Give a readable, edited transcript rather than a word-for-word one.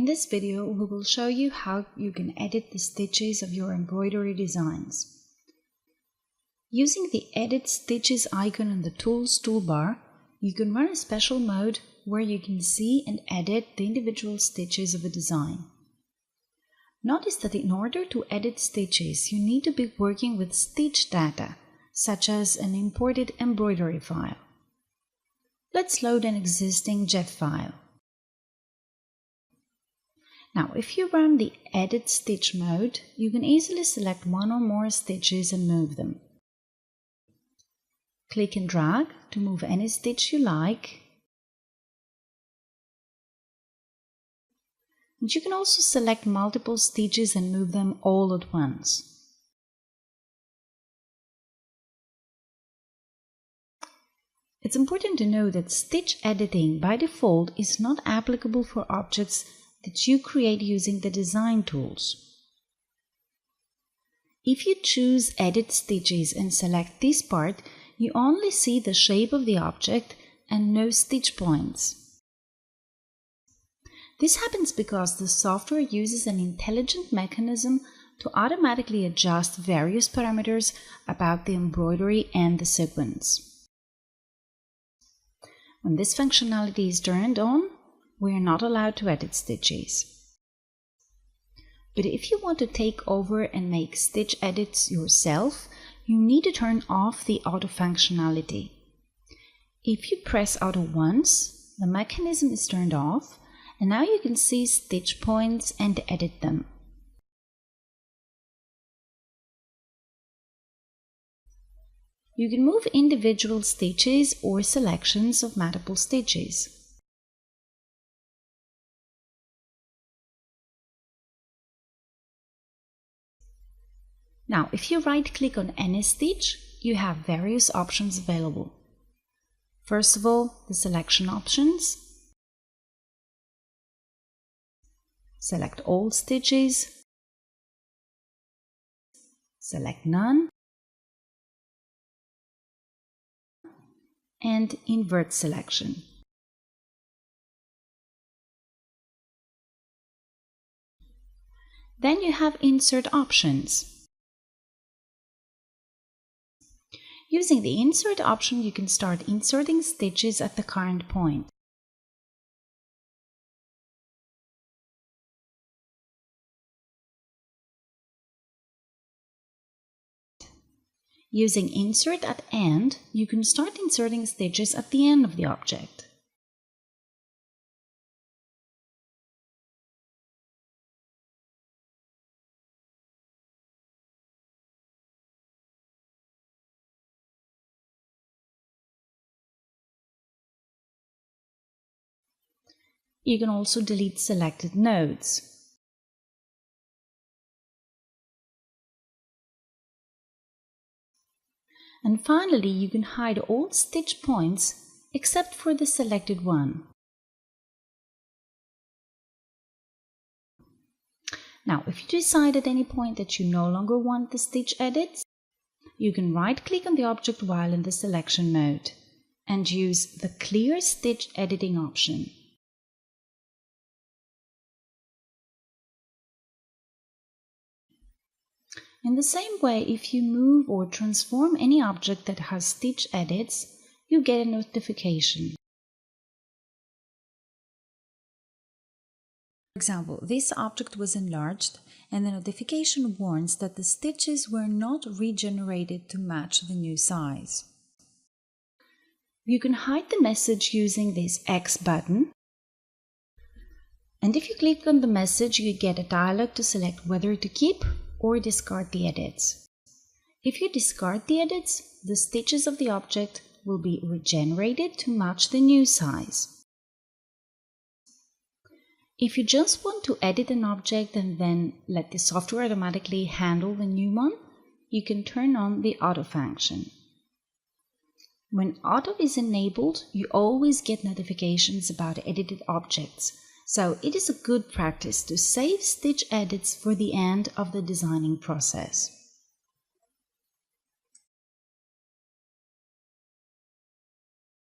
In this video, we will show you how you can edit the stitches of your embroidery designs. Using the Edit Stitches icon in the Tools toolbar, you can run a special mode where you can see and edit the individual stitches of a design. Notice that in order to edit stitches, you need to be working with stitch data, such as an imported embroidery file. Let's load an existing JEF file. Now, if you run the Edit Stitch mode, you can easily select one or more stitches and move them. Click and drag to move any stitch you like. And you can also select multiple stitches and move them all at once. It's important to know that stitch editing by default is not applicable for objects that you create using the design tools. If you choose Edit Stitches and select this part, you only see the shape of the object and no stitch points. This happens because the software uses an intelligent mechanism to automatically adjust various parameters about the embroidery and the sequence. When this functionality is turned on, we are not allowed to edit stitches. But if you want to take over and make stitch edits yourself, you need to turn off the auto functionality. If you press auto once, the mechanism is turned off, and now you can see stitch points and edit them. You can move individual stitches or selections of multiple stitches. Now, if you right-click on any stitch, you have various options available. First of all, the selection options. Select all stitches. Select none. And invert selection. Then you have insert options. Using the Insert option, you can start inserting stitches at the current point. Using Insert at End, you can start inserting stitches at the end of the object. You can also delete selected nodes. And finally, you can hide all stitch points except for the selected one. Now, if you decide at any point that you no longer want the stitch edits, you can right-click on the object while in the selection mode and use the Clear Stitch Editing option. In the same way, if you move or transform any object that has stitch edits, you get a notification. For example, this object was enlarged and the notification warns that the stitches were not regenerated to match the new size. You can hide the message using this X button. And if you click on the message, you get a dialog to select whether to keep or discard the edits. If you discard the edits, the stitches of the object will be regenerated to match the new size. If you just want to edit an object and then let the software automatically handle the new one, you can turn on the auto function. When auto is enabled, you always get notifications about edited objects. So it is a good practice to save stitch edits for the end of the designing process.